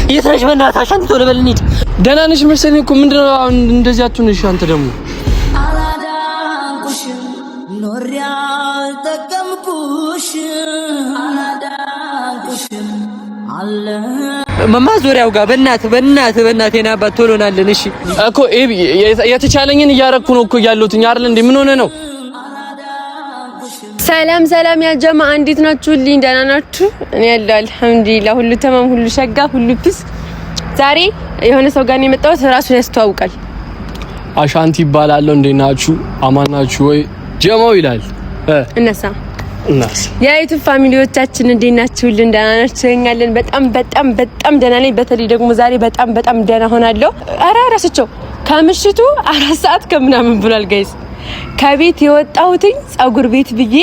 የትነሽ በእናትህ አሻንት ቶሎ በል እንሂድ። ደህና ነሽ መሰለኝ እኮ ምንድነው አሁን እንደዚህ አትሁንሽ። አንተ ደግሞ አላዳንኩሽም ኖሬ አልጠቀምኩሽም አላዳንኩሽም አለ ማዞሪያው ጋር በእናትህ ና አባት ቶሎ ናለን። እሺ እኮ ኤቢ የተቻለኝን እያረኩ ነው እኮ ያለሁት አይደል እንዴ? ምን ሆነ ነው? ሰላም ሰላም ያ ጀማ እንዴት ናችሁ? ደህና ናችሁ? እኔ ያለው አልሐምዱሊላህ ሁሉ ተማም ሁሉ ሸጋ ሁሉ ፒስ። ዛሬ የሆነ ሰው ጋር ነው የመጣሁት። ራሱን ያስተዋውቃል። አሻንቲ ይባላል። እንዴት ናችሁ? አማን ናችሁ ወይ? ጀማው ይላል እናሳ የዩቲዩብ ፋሚሊዎቻችን እንዴት ናችሁልን? ደህና ናችሁ? እኛለን በጣም ደህና ነኝ። በተለይ ደግሞ ዛሬ በጣም ደህና ሆናለሁ። ኧረ ራስቸው ከምሽቱ 4 ሰዓት ከምናምን ብሏል ጋይስ። ከቤት የወጣሁትኝ ጸጉር ቤት ብዬ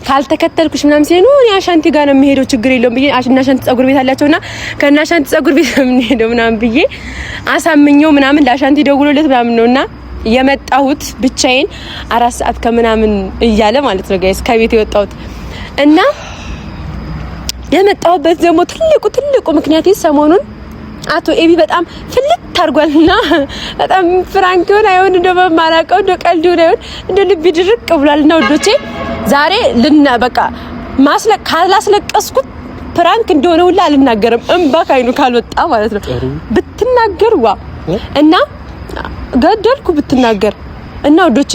ካልተከተልኩሽ ምናምን ሲሉ እኔ አሻንቲ ጋር ነው የምሄደው ችግር የለውም ብዬ አሻንቲ ጸጉር ቤት አላቸውና ከናሻንቲ ጸጉር ቤት ነው የምንሄደው ምናምን ብዬ አሳምኘው ምናምን ለአሻንቲ ደውሎለት ምናምን ነውና የመጣሁት ብቻዬን 4 ሰዓት ከምናምን እያለ ማለት ነው ጋይስ ከቤት የወጣሁት እና የመጣሁበት ደግሞ ትልቁ ምክንያት ሰሞኑን አቶ ኤቢ በጣም ፍልት ታርጓልና በጣም ፍራንክ ሆነ አይሆን እንደው ማላቀው እንደው ቀልድ ሆነ አይሆን እንደው ልብ ድርቅ ብሏልና ወዶቼ ዛሬ በቃ ካላስለቀስኩት ፍራንክ እንደሆነ ሁላ አልናገርም። እንባ ካይኑ ካልወጣ ማለት ነው ብትናገር ዋ እና ገደልኩ ብትናገር እና ወዶቼ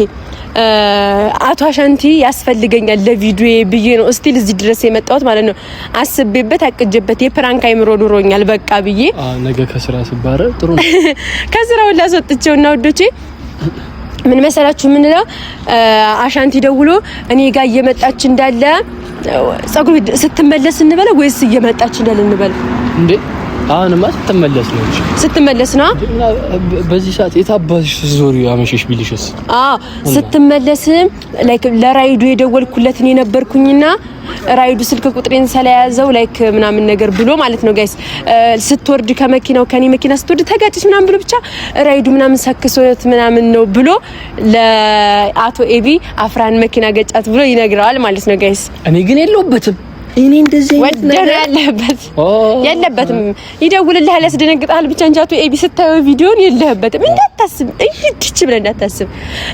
አቶ አሻንቲ ያስፈልገኛል ለቪዲዮ ብዬ ነው እስቲል እዚህ ድረስ የመጣሁት ማለት ነው። አስቤበት አቅጀበት የፕራንክ አይምሮ ኑሮኛል በቃ ብዬ ነገ ከስራ ስባረ ጥሩ ነው ከስራው ላስወጥቼውና ወዶቼ ምን መሰላችሁ ምንለው አሻንቲ ደውሎ እኔ ጋር እየመጣች እንዳለ ጸጉር ስትመለስ እንበለ ወይስ እየመጣች እንዳለ እንበለ እንዴ? አሁንማ ስትመለስ ነው በዚህ ሰዓት የታባሽ ዞሪ አመሸሽ ቢልሽስ? ስትመለስ ላይክ ለራይዱ የደወልኩለት እኔ ነበርኩኝና ራይዱ ስልክ ቁጥሬን ስለያዘው ላይክ ምናምን ነገር ብሎ ማለት ነው ጋይስ ስትወርድ ከመኪናው ከኔ መኪና ስትወርድ ተጋጭሽ ምናምን ብሎ ብቻ ራይዱ ምናምን ሰክሶት ምናምን ነው ብሎ ለአቶ ኤቢ አፍራን መኪና ገጫት ብሎ ይነግራል ማለት ነው ጋይስ። እኔ ግን የለውበትም እኔ እንደዚህ ወደረ ያለበትም ይደውልልሃል ያስደነግጣል ብቻ እንጂ አቶ ኤቢ ስታየው ቪዲዮን የለህበትም እንዳታስብ እይድች ብለ እንዳታስብ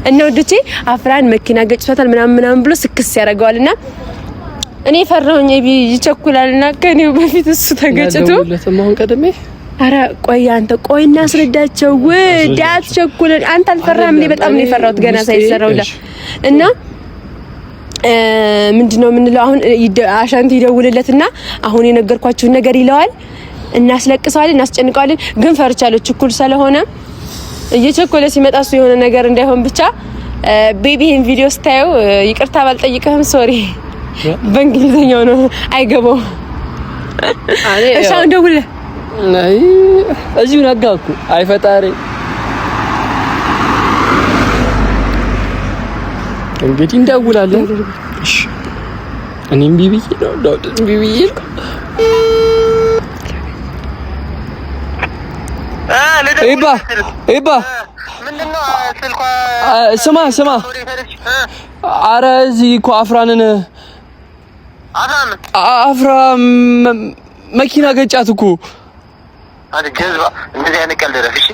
እና ወደቼ አፍራን መኪና ገጭቷታል ምናምን ብሎ ስክስ ያደርገዋልና እኔ ፈራሁኝ ኤቢ ይቸኩላልና ከኔው በፊት እሱ ተገጭቶ ለተማውን ቀደሜ አረ አንተ ቆይና አስረዳቸው ወዳት ቸኩል አንተ አልፈራህም? እኔ በጣም ነው የፈራሁት ገና ሳይሰራውላ እና ምንድነው ምንለው አሁን አሻንቲ ይደውልለትና አሁን የነገርኳችሁን ነገር ይለዋል እናስለቅሰዋለን እናስጨንቀዋለን። ግን ፈርቻለሁ ችኩል ስለሆነ እየቸኮለ ሲመጣሱ የሆነ ነገር እንዳይሆን ብቻ ቤቢ ይሄን ቪዲዮ ስታዩ ይቅርታ ባልጠይቅህም ሶሪ በእንግሊዘኛው ነው አይገባው እሺ አሁን ደውል ናይ እዚሁ ነጋኩ አይፈጣሪ እንግዲህ እንደውላለን። እሺ እኔም ቢቢዬ ነው ዳውድ ቢቢዬ ኤባ ምንድነው ስልኳ? ስማ አረ እዚህ እኮ አፍራን መኪና ገጫት እኮ አድገዝባ እንደዚህ አይነት ቀልድ ረፍ። እሺ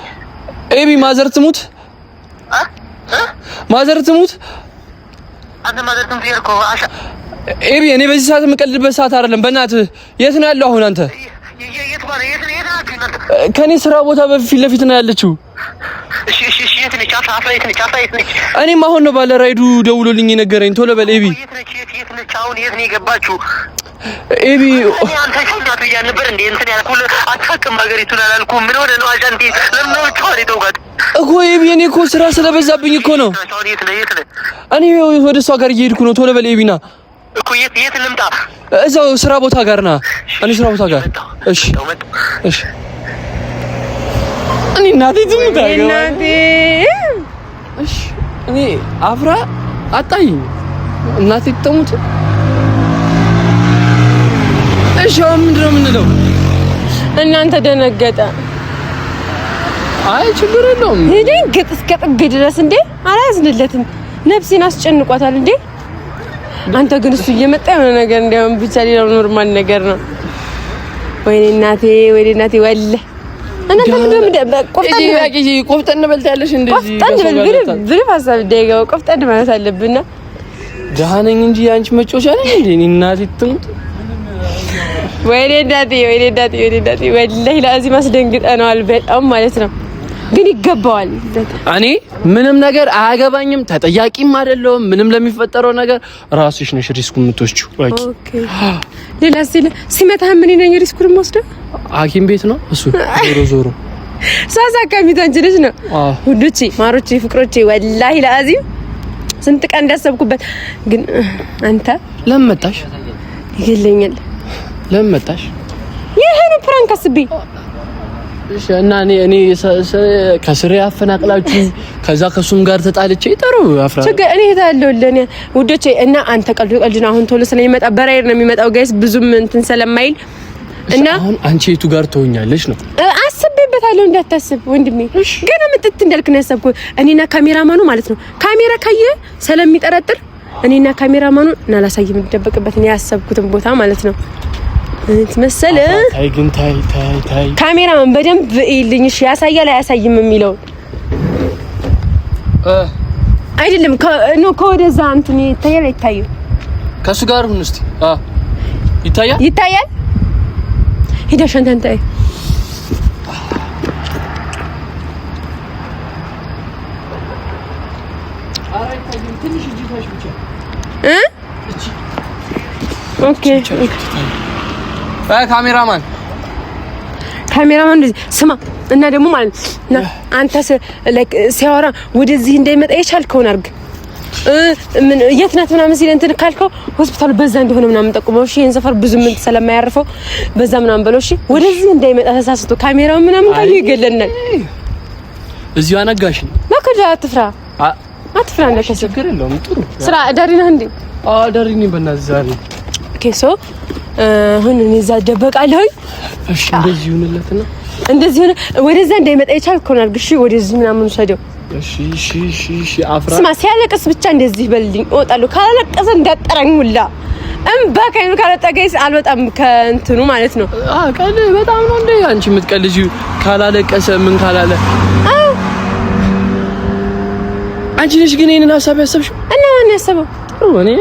ኤቢ ማዘር ትሙት አንተ ማዘር ትሙት ይርኮ አሻ ኤቢ እኔ በዚህ ሰዓት የምቀልድበት ሰዓት አይደለም። በእናትህ የት ነው ያለው አሁን አንተ? ከኔ ስራ ቦታ በፊት ለፊት ነው ያለችው። እሺ የት ነች? አፍራ የት ነች? እኔም አሁን ነው ባለ ራይዱ ደውሎልኝ የነገረኝ። ቶሎ በል ኤቢ። የት ነች? አሁን የት ነው የገባችው? ኤቢ አንተ ሸኛቱ ነበር እንዴ? እንትን ያልኩህ አታውቅም ሀገሪቱን አላልኩም? ምን ሆነ ነው አሻንቲ? ለምን ነው ቻው ተውጋት እኮ ኤቢ። እኔ እኮ ስራ ስለበዛብኝ እኮ ነው። የት ነህ? እኔ ወደ እሷ ጋር እየሄድኩ ነው። ቶሎ በል ኤቢና እኮ የት ልምጣ? እዛው ስራ ቦታ ጋር ና። እኔ ስራ ቦታ ጋር እሺ። እኔ እናቴ ትሙት እናቴ እሺ። እኔ አፍራ አጣኝ እናቴ ትሙት። እሺ ምንድን ነው የምንለው? እናንተ ደነገጠ። አይ ችግር የለውም። ይደንግጥ እስከ ጥግ ድረስ እንዴ አላዝንለትም። ነፍሴን አስጨንቋታል እንዴ። አንተ ግን እሱ እየመጣ የሆነ ነገር እንዲያውም ብቻ ሌላው ኖርማል ነገር ነው። ወይኔ እናቴ ወላሂ እና ቆፍጠን በልታለሽ እንደዚህ ብር ሀሳብ ደጋው ቆፍጠን ማለት አለብና ዳህነኝ እንጂ አንቺ መጮሻ ነኝ እንዴ እናቴ ትሙት ወይኔ እናቴ ወላሂ ለዚህ ማስደንግጠናል በጣም ማለት ነው ግን ይገባዋል እኔ ምንም ነገር አያገባኝም ተጠያቂም አይደለሁም ምንም ለሚፈጠረው ነገር ራስሽ ነሽ ሪስኩን የምትወስጂው ኦኬ ሌላ ሲመታ ምን ይነኝ ሪስኩን ወስደ ሐኪም ቤት ነው እሱ ዞሮ ሳሳ ካሚታንች ልጅ ነው ውዶቼ ማሮቼ ፍቅሮቼ ወላሂ ለአዚም ስንት ቀን እንዳሰብኩበት ግን አንተ ለምን መጣሽ ይገለኛል ለምን መጣሽ ይሄን ፕራንክ አስቢ እሺ እና እኔ ከስሬ አፈናቅላችሁ ከዛ ከሱም ጋር ተጣልቼ ጥሩ አፍራ ችግር እኔ እሄዳለሁ ለኔ ውዶቼ እና አንተ ቀልድ ነው አሁን ቶሎ ስለሚመጣ በራይር ነው የሚመጣው ጋይስ ብዙም እንትን ስለማይል እና አሁን አንቺ የቱ ጋር ትሆኛለሽ ነው አስቤበታለሁ እንዳታስብ ወንድሜ ገና ምጥት እንዳልክ ነው ያሰብኩ እኔና ካሜራማኑ ማለት ነው ካሜራ ካየ ስለሚጠረጥር እኔና ካሜራማኑ እናላሳይም እንደደበቅበት ነው ያሰብኩትን ቦታ ማለት ነው እንትመሰለ ታይ ግን ታይ ካሜራማን በደንብ ይልኝሽ ያሳያል አያሳይም የሚለው አይደለም ከወደዛ እንትን ይታያል ከሱ ጋር ሁን እስቲ ይታያል ሂደሽ አንተ ትንሽ እጅታሽ ብቻ ኦኬ ካሜራማን ስማ እና ደግሞ ማለት ነው አንተ ሲያወራ ወደዚህ እንዳይመጣ የቻልከውን አድርግ ምን የት ናት ምናምን ሲል እንትን ካልከው ሆስፒታሉ በዛ እንደሆነ ምናምን ጠቁመው እሺ ይሄን ሰፈር ብዙ ምን ስለማያርፈው በዛ ምናምን በለው እሺ ወደዚህ እንዳይመጣ ተሳስቶ ካሜራው ምናምን ካዩ ይገለናል እዚሁ አነጋሽ ለከዳ አትፍራ እንደከሰ ችግር የለውም ጥሩ ስራ ዳሪ ነህ እንዴ ዳሪ ነኝ በእናትህ ዛሬ ኦኬ ሶ አሁን እኔ እዛ ደበቃለሁ እሺ እንደዚህ ይሁንለትና እንደዚህ ሆነ ወደዛ እንዳይመጣ የቻልከውን አድርግ እሺ ወደዚህ ምናምን ሰደው እሺ አፍራ ስማ ሲያለቅስ ብቻ እንደዚህ በልልኝ እወጣለሁ ካላለቀሰ እንዳጠራኝ ሁላ እምባ ከይኑ ካለጠገይስ አልወጣም ከእንትኑ ማለት ነው ቀል በጣም ነው እንዴ አንቺ የምትቀልጂው ካላለቀሰ ምን ካላለ አንቺ ነሽ ግን ይሄንን ሐሳብ ያሰብሽው እና ማን ያሰበው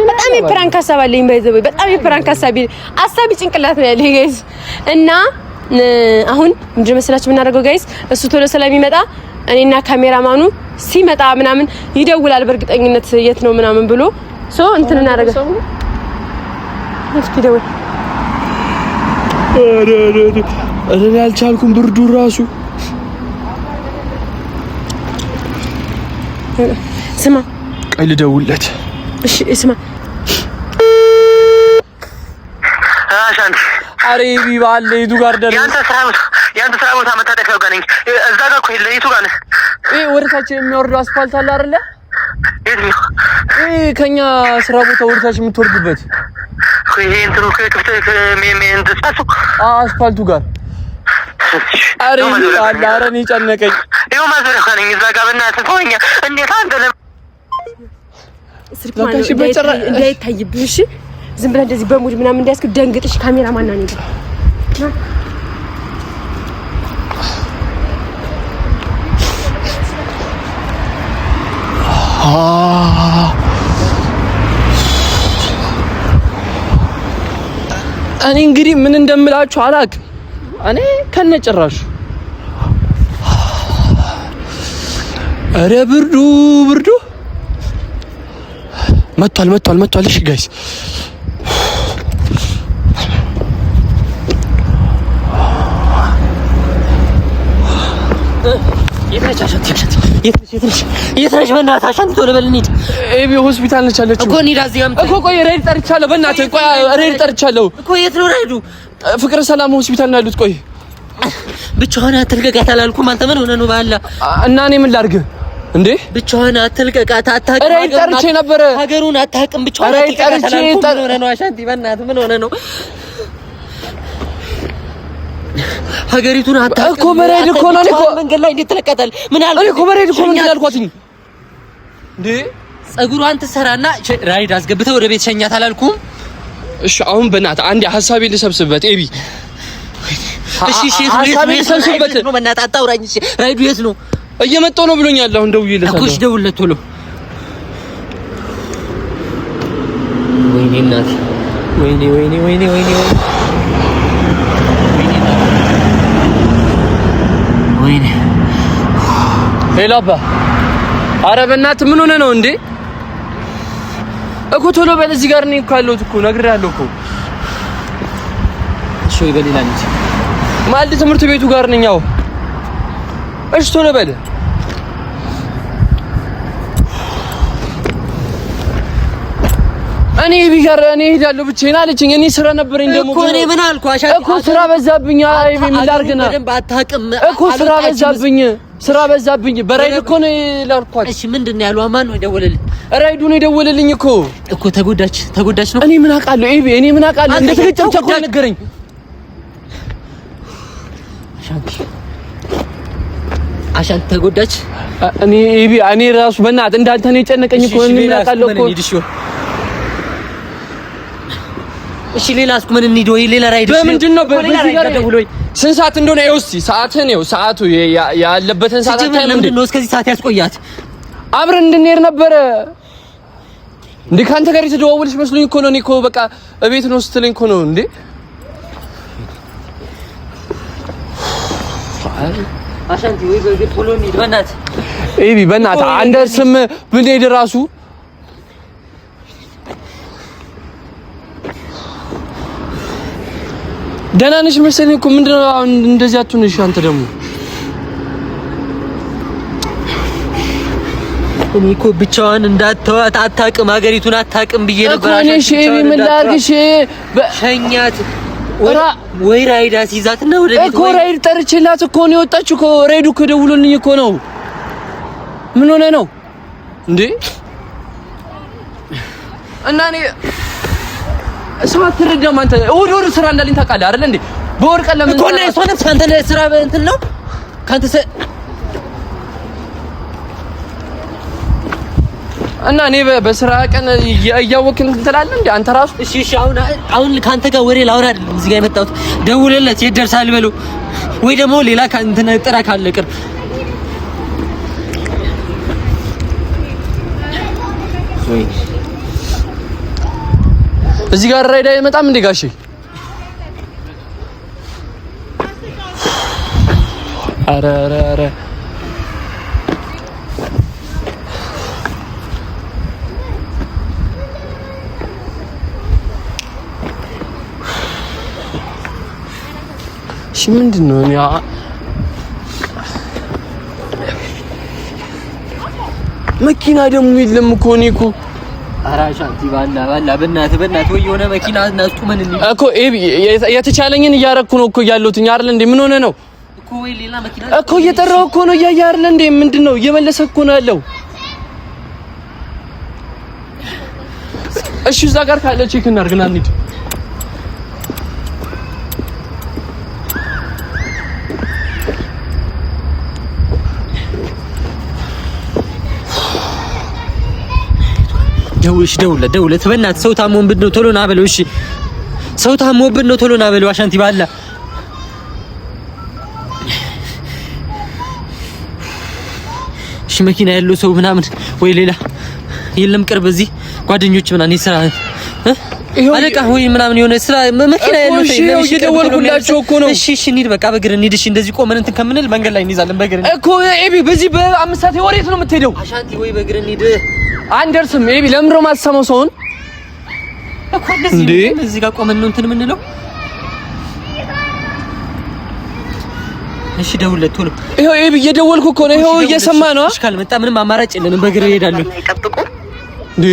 በጣም የፕራንክ ሐሳብ አለኝ ባይዘው በጣም የፕራንክ ሐሳቢ ጭንቅላት ነው ያለኝ ጋይስ እና አሁን ምንድነው መሰላችሁ የምናደርገው ጋይስ እሱ ቶሎ ስለሚመጣ እኔና ካሜራማኑ ሲመጣ ምናምን ይደውላል በእርግጠኝነት የት ነው ምናምን ብሎ ሶ እንትን እናደርጋ እስኪ ደውል እኔ አልቻልኩም ብርዱ ራሱ ስማ ቀይ ልደውልለት እሺ ስማ አሻንት አሬቢ ባለ ይቱ ጋር ደረሰ ያንተ ስራ ቦታ መታጠፊያው ጋር ነኝ እዛ ጋር እኮ የለ የቱ ጋር ነህ ወደታች የሚወርደው አስፋልት አለ አይደለ የትኛው ከኛ ስራ ቦታ ወደታች የምትወርድበት ይሄ እንትኑ ከክፍት እንደታሱ አስፋልቱ ጋር አሬቢ ባለ አረን ይጨነቀኝ ይኸው ማዘሪያ ጋር ነኝ እዛ ጋር በእናትህ ተወኛ እንዴት አንተ ስልክ እንዳይታይብህ እሺ ዝም ብለህ እንደዚህ በሙድ ምናምን እንዳያስክ ደንግጥሽ ካሜራማን ነኝ እኔ እንግዲህ ምን እንደምላችሁ አላውቅም እኔ ከነጭራሹ አረ ብርዱ መጥቷል እሺ ጋይስ የትነሽ በእናትህ አሻንት ቶሎ በል እንሂድ ኤቢ ሆስፒታል ነች አለችው እኮ እንሂድ እዚህ ጋር እኮ ቆይ ሬድ ጠርቻለሁ በእናትህ ቆይ ሬድ ጠርቻለሁ እኮ የት ነው ሬዱ ፍቅረ ሰላም ሆስፒታል ነው ያሉት ቆይ ብቻዋን አትልቀቃት አላልኩም አንተ ምን ሆነህ ነው ባላ እና እኔ ምን ላድርግ እንዴ ብቻዋን አትልቀቃት አታውቅም ሬድ ጠርቼ ነበር ሀገሩን አታውቅም ብቻዋን አትልቀቃት አላልኩም ምን ሆነህ ነው አሻንት በእናትህ ምን ሆነህ ነው ሀገሪቱን አታውቅም እኮ በሬድ እኮ ነው እኮ መንገድ ላይ እንዴት ትለቀጣል ምን አልኩ እኮ በሬድ እኮ ምን ያልኳትኝ እንዴ ጸጉሯን ትሰራና ራይድ አስገብተህ ወደ ቤት ሸኛት አላልኩም እሺ አሁን በእናትህ አንዴ ሐሳቤ ልሰብስብበት ኤቢ እሺ ነው በእናትህ አታውራኝ። እሺ ራይዱ የት ነው? እየመጣሁ ነው ብሎኛል። አሁን ደውዬለታለሁ እኮ። እሺ ደውልለት ቶሎ። ወይኔ እናት ወይኔ ሄሎ አባ። ኧረ በእናትህ ምን ሆነ ነው እንዴ? እኮ ቶሎ በል እዚህ ጋር ነኝ እኮ ያለሁት እኮ ነግሬሃለሁ እኮ። እሺ በሌላ ልጅ ማለት ትምህርት ቤቱ ጋር ነኝ። አዎ እሺ ቶሎ በል። እኔ ቢጋር እኔ ሄዳለሁ ብቻዬን አለችኝ። እኔ ስራ ነበረኝ ደግሞ እኮ እኔ ምን አልኩ? እኮ ስራ በዛብኝ። አይ ምን ላድርግና እኮ ስራ በዛብኝ። በራይድ እኮ ነው ላልኳት። እሺ ምንድን ነው ያለው? ማን ነው የደወለልኝ? ራይዱ ነው የደወለልኝ እኮ ተጎዳች ነው። እኔ ምን አውቃለሁ? እኔ ምን አውቃለሁ? እንደተገጨች እኮ ነገረኝ። አሻንት ተጎዳች። እኔ ራሱ በእናትህ እንዳንተ ነው የጨነቀኝ እኮ። እኔ ምን አውቃለሁ እኮ። እሺ ሌላስ ምን እንሂድ ወይ ሌላ ራይድ? በምንድን ነው በዚህ ጋር ደውሎኝ ስንት ሰዓት እንደሆነ ይኸው እስኪ ሰዓትን ይኸው ሰዓቱ ያለበትን ሰዓት ምንድን ነው እስከዚህ ሰዓት ያስቆያት? አብረን እንድንሄድ ነበረ እንዴ? ካንተ ጋር የተደዋወልሽ መስሎኝ እኮ ነው። እኔ እኮ በቃ እቤት ነው ስትለኝ እኮ ነው እንዴ። አሻንቲ ወይ ቶሎ እንሂድ በእናትህ። በእናትህ አንደርስም ብንሄድ እራሱ ደህና ነሽ መሰለኝ እኮ። ምንድን ነው አሁን እንደዚህ አትሆንሽ? አንተ ደግሞ እኔ እኮ ብቻዋን እንዳትተዋት አታውቅም፣ ሀገሪቱን አታውቅም ብዬ ነበር። እሺ ምን ላድርግሽ? ሸኛት ወይ ራይድ አስይዛትና ወደ ቤት እኮ ራይድ ጠርቼላት እኮ ነው የወጣችው እኮ። ራይዱ እኮ ደውሎልኝ እኮ ነው። ምን ሆነ ነው እንዴ? እና እኔ ስማት ትረዳም አንተ ወደ ስራ እንዳለኝ ታውቃለህ አይደል እንዴ? በወርቀ ለምን እኮ ነው እሷ ነፍስ አንተ ስራ እንትን ነው ካንተ እና እኔ በስራ ቀን እያወቅን ትላለህ እንዴ አንተ ራሱ? እሺ አሁን ካንተ ጋር ወሬ ላውራ አይደለም እዚህ ጋር የመጣሁት። ደውልለት የት ደርሳል በለው፣ ወይ ደግሞ ሌላ እንትን ጥራ ካለ ቅርብ ወይ እዚህ ጋር ራይድ አይመጣም እንዴ ጋሼ? አረ እሺ ምንድን ነው? መኪና ደግሞ የለም እኮ እኔ እኮ አራሻንቲ ባላ በእናትህ ወይ የሆነ መኪና እናስቁመን እንዴ እኮ የተቻለኝን እያረኩ ነው እኮ ያለሁት አይደል እንዴ? ምን ሆነ ነው እኮ? ወይ ሌላ መኪና እኮ እየጠራሁ እኮ ነው እያየህ አይደል እንዴ? ምንድነው እየመለሰ እኮ ነው ያለው። እሺ እዛ ጋር ካለ ቼክ እናድርግና እንሂድ። ደውለት በእናትህ። ሰው ታሞብን ነው ቶሎ ና በለው። እሺ ሰው ታሞብን ነው ቶሎ ና በለው። አሻንቲ ባላ እሺ መኪና ያለው ሰው ምናምን ወይ ሌላ የለም ቅርብ እዚህ ጓደኞች ምናምን ይስራ አለቃ ወይ ምናምን የሆነ ስራ መኪና ያለው ሰው እየደወልኩላቸው እኮ ነው። እሺ እንሂድ በቃ በእግር እንሂድ። እሺ እንደዚህ ቆመን እንትን ከምንል መንገድ ላይ እንይዛለን በእግር እኮ። በዚህ በ5 ሰዓት ወሬት ነው የምትሄደው? አሻንቲ ወይ በእግር እንሂድ። አንደርስም ለምን ነው የማትሰማው ሰውን እኮ እዚህ ጋር ቆመን ነው እንትን የምንለው። እሺ ደውልለት ቶሎ። ይሄው እየደወልኩ እኮ ነው። ይሄው እየሰማ ነው። እሺ ካልመጣ ምንም አማራጭ የለንም በእግር እሄዳለሁ። እንዴ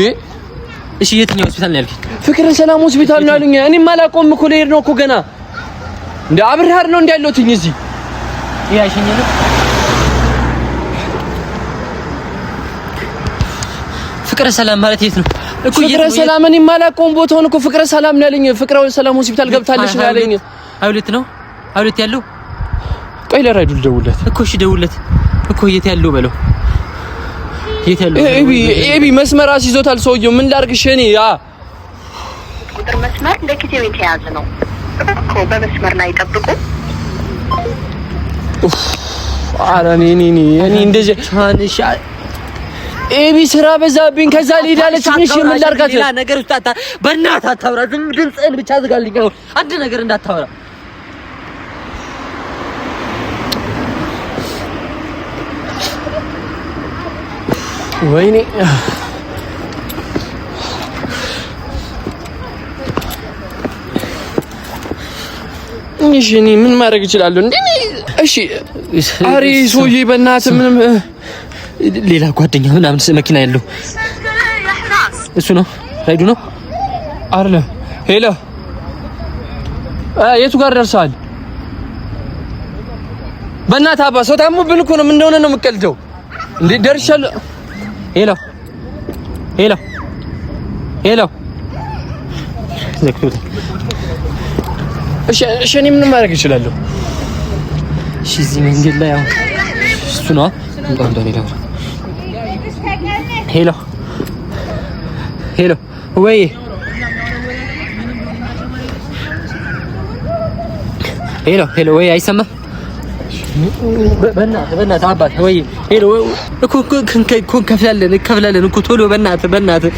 እሺ የትኛው ሆስፒታል ነው ያልከኝ? ፍቅረ ሰላም ሆስፒታል ነው ያሉኝ። እኔም አላውቀውም እኮ ልሄድ ነው እኮ ገና። እንዴ አብርሃር ነው እንዳለሁትኝ እዚህ ያሸኘኝ ነው። ፍቅረ ሰላም ማለት የት ነው እኮ? ፍቅረ ሰላም እኔም አላውቀውም ቦታውን እኮ። ፍቅረ ሰላም ነው ያለኝ። ፍቅረ ሰላም ሆስፒታል ገብታለች ነው ያለኝ። አይሁለት ነው አይሁለት ያለው። ቆይ ለራይዱ ልደውልለት እኮ። እሺ ደውልለት እኮ። የት ያለው በለው። የት ያለው? መስመር አስይዞታል ሰውየው። ምን ላድርግሽ እኔ? ቁጥር መስመር ለጊዜው የተያዘ ነው እኮ። በመስመር ላይ ጠብቁ። ኧረ እኔ እንደዚህ ቻንሽ ኤቢ ስራ በዛብኝ። ከዛ ሊዳለች ትንሽ ምን ላድርጋት? ሌላ ነገር ውስጥ በእናትህ አታውራ። ዝም ድምፅህን ብቻ ዝጋልኝ። አንድ ነገር እንዳታወራ። ወይኔ እሺ እኔ ምን ማድረግ እችላለሁ እንዴ? እሺ አሪ ሶዬ በእናትህ ምንም ሌላ ጓደኛ ምናምን መኪና ያለው እሱ ነው ራይዱ ነው አይደለም። ሄሎ የቱ ጋር ደርሰሃል? በእናትህ አባ ሰው ታሞብን እኮ ነው። ምን እንደሆነ ነው የምትቀልደው እንዴ? ደርሻለሁ። ሄሎ ሄሎ ሄሎ ዘክቶት እሺ እኔ ምን ማድረግ እችላለሁ? እሺ እዚህ መንገድ ላይ አሁን እሱ ነው ሄሎ ሄሎ ወይ ሄሎ ወይ አይሰማም? በእናትህ አባት ወይ ሄሎ እኮ እንከፍላለን እኮ ቶሎ በእናትህ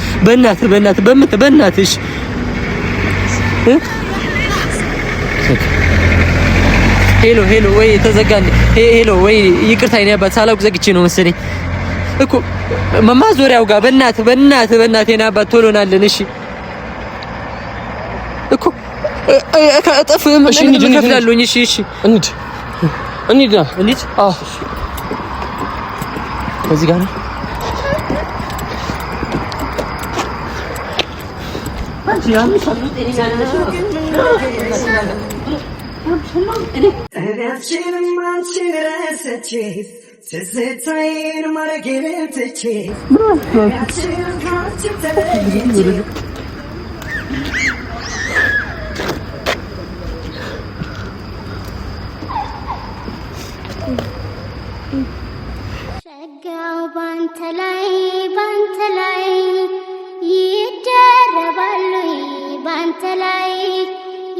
እሺ ሄሎ ወይ ተዘጋል። ሄሎ ወይ ይቅርታ የኔ አባት ሳላውቅ ዘግቼ ነው መሰለኝ እኮ ማዞሪያው ጋር በእናትህ የኔ አባት ቶሎ ናለን። እሺ እኮ እጥፍ እከፍላለሁኝ። እሺ እንሂድ። አዎ እዚህ ጋር ነው። አንቺ ያምሻል ሸጋው ባንተ ላይ ይደረባሉ፣ ባንተ ላይ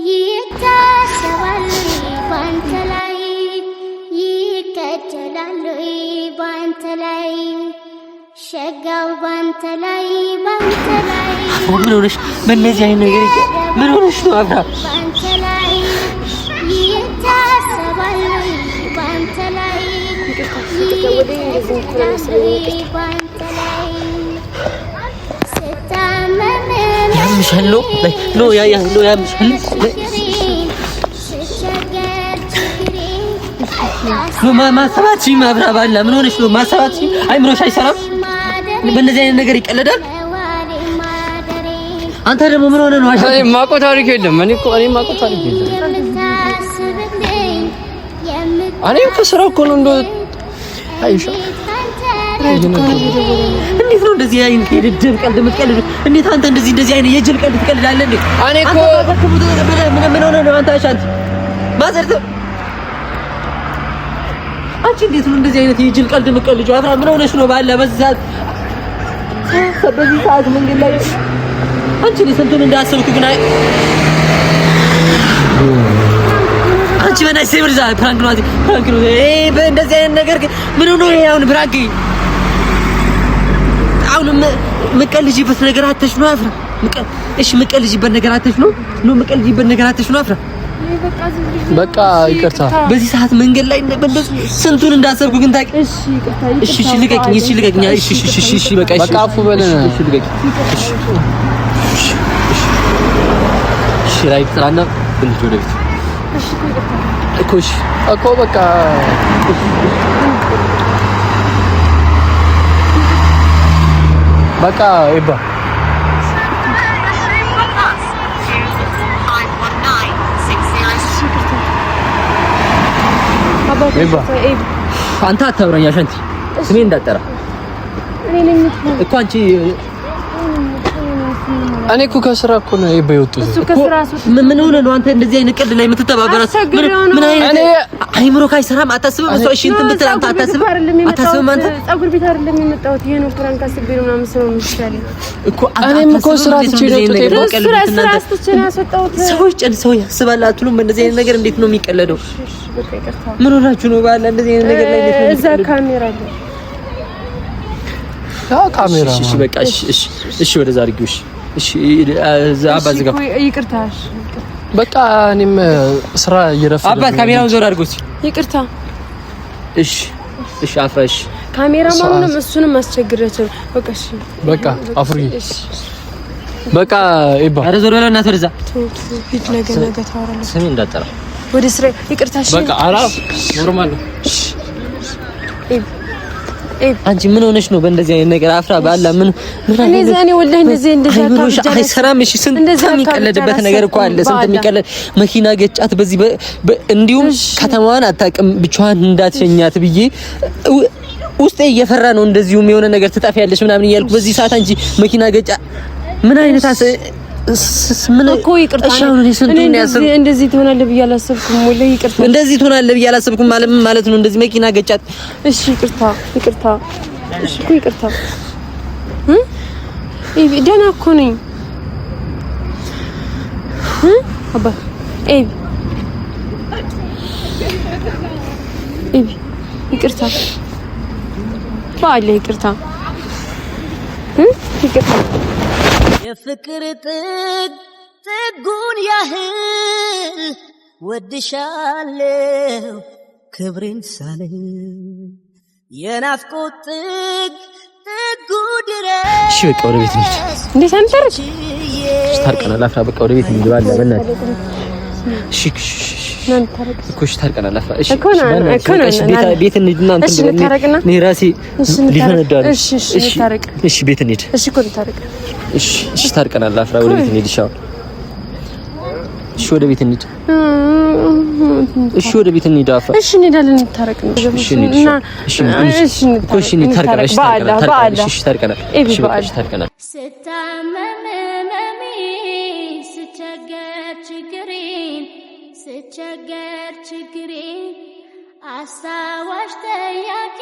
ይታሰባሉ፣ ባንተ ላይ ይከጀላሉ፣ ባንተ ላይ ሸጋው ባንተ ላይ ምን ሆነሽ? በእነዚህ አይነት ነገር ምን ሆነሽ ነው? አብራ ባንተ ላይ ይታሰባሉ፣ ባንተ ላይ ያምሻል ነው ያምሻል ማሰባችኝ ማብራ ባላ ምን ሆነሽ ነው? ማሰባችኝ አይምሮሽ አይሰራም? በእነዚህ አይነት ነገር ይቀለዳል። አንተ ደግሞ ምን ሆነ ነው? እኔ ማውቀው ታሪክ የለም። እኔ ማውቀው ታሪክ የለም። እኔም ከስራው እኮ ነው እንደው አይሻ እንዴት ነው እንደዚህ አይነት የድብ ቀልድ የምትቀልድ? እንዴት አንተ እንደዚህ አይነት የጅል ቀልድ ትቀልዳለህ እንዴ? እኔ እኮ ምን ሆነ ነው? አንተ አሻንት ማዘርት አንቺ እንዴት ነው እንደዚህ አይነት የጅል ቀልድ የምትቀልጂው? አብራ ምን ሆነሽ ነው? ባላ በዚህ ሰዓት መንገድ ላይ አንቺ ስንቱን እንዳሰብኩ ግን አንቺ በእናትሽ ሲብርዛ ፕራንክ ነው እንደዚህ አይነት ነገር ምን ሆነ? ይሄ አሁን ፕራንክ አሁን የምትቀልጂበት ነገር አተሽ ነው አፍራ። እሺ የምትቀልጂበት ነገር አተሽ ነው የምትቀልጂበት ነገር አተሽ ነው አፍራ። በቃ ይቅርታ። በዚህ ሰዓት መንገድ ላይ እንደዚህ ስንቱን እንዳሰብኩ ግን ታውቂ። እሺ ልቀቂኝ። እሺ በቃ አፉ በለን። እሺ ልቀቂኝ። እሺ ራይት ትራና እንዴ ወደ ቤት እኮ በቃ በቃ ይባ አንተ አታውራኝ አሻንቲ ስሜ እንዳጠራ እኮ አንቺ እኔ እኮ ከስራ እኮ ነው የበየወጡት እኮ ምን ሆነ ነው አንተ እንደዚህ አይነት ቀልድ ላይ የምትተባበራት? ምን አይነት አይምሮ ካይሰራም አታስብም? እሷ እሺ እንትን ብትል አንተ አታስብም? አንተ ፀጉር ቤት አይደለም የመጣሁት ይሄ ነው ፍራንክ አስቤ ነው ምናምን ስለው ምሳሌ እኮ እኔም እኮ ስራ ትቼ ነው ያስወጣሁት። ሰዎች ሰው ያስባል አትሉም? እንደዚህ አይነት ነገር እንዴት ነው የሚቀለደው? ምን ሆናችሁ ነው ባለ እንደዚህ አይነት ነገር ላይ እንዴት ነው? እዛ ካሜራ አለ ካሜራ እሺ በቃ እሺ ወደዛ አድርጊው እሺ አባዝጋ ይቅርታ በቃ እኔም ስራ እየረፈደ አባት ካሜራውን ዞር አድርጉት ይቅርታ እሺ አፍራሽ ካሜራማኑንም እሱንም አስቸግረቸው በቃ አፍሪ በቃ ኤባ አረ ዞር በለው እናት ወደዛ ፊት ነገ ታወራለህ ስሜ እንዳጠራ ወደ ስራ ይቅርታ በቃ አራ ኖርማል ነው አንቺ ምን ሆነሽ ነው በእንደዚህ አይነት ነገር አፍራ ባላ ምን እኔ ወላሂ እንደዚህ አይሰራም። እሺ ስንት የሚቀለድበት ነገር እኮ አለ። ስንት የሚቀለድ መኪና ገጫት በዚህ እንዲሁም ከተማዋን አታውቅም ብቻዋን እንዳትሸኛት ብዬ ውስጤ እየፈራ ነው። እንደዚሁም የሆነ ነገር ትጠፊያለሽ ምናምን እያልኩ በዚህ ሰዓት አንቺ መኪና ገጫ ምን አይነት ምን እኮ ይቅርታ እንደዚህ ትሆናለህ ብዬ አላሰብኩም። ወላሂ ይቅርታ እንደዚህ ትሆናለህ ብዬ አላሰብኩም ማለት ነው። እንደዚህ መኪና ገጫት። እሺ ይቅርታ እሺ እኮ ይቅርታ ደህና እኮ ነኝ አባ ኤቢ ይቅርታ ባለ ይቅርታ የፍቅር ጥጉን ያህል ወድሻለሁ ክብሬን ሳልል የናፍቆት ጥጉ ድረስ እሺ በቃ ወደ ቤት እንሂድ። እንዴት አንተርሽ ታርቀናል አፍራ በቃ ወደ ቤት እንሂድ ባለ በእናትህ እሺ ታርቀናል አፍራ እሺ ቤት እንሂድና እንትን እኔ ራሴ ሊፈነዳ ነው። እሺ ቤት እንሂድ እሺ ታርቀናል አፍራ ወደ ቤት እንሂድ እሺ ወደ ቤት እንሂድ እሺ ወደ ቤት እንሂድ አፍራ እሺ እንሄዳለን እንታረቅ ነው እሺ ታርቀናል እሺ ታርቀናል ስታመመመሚ ስቸገር ችግሬን አስታዋሽ ጠያቂ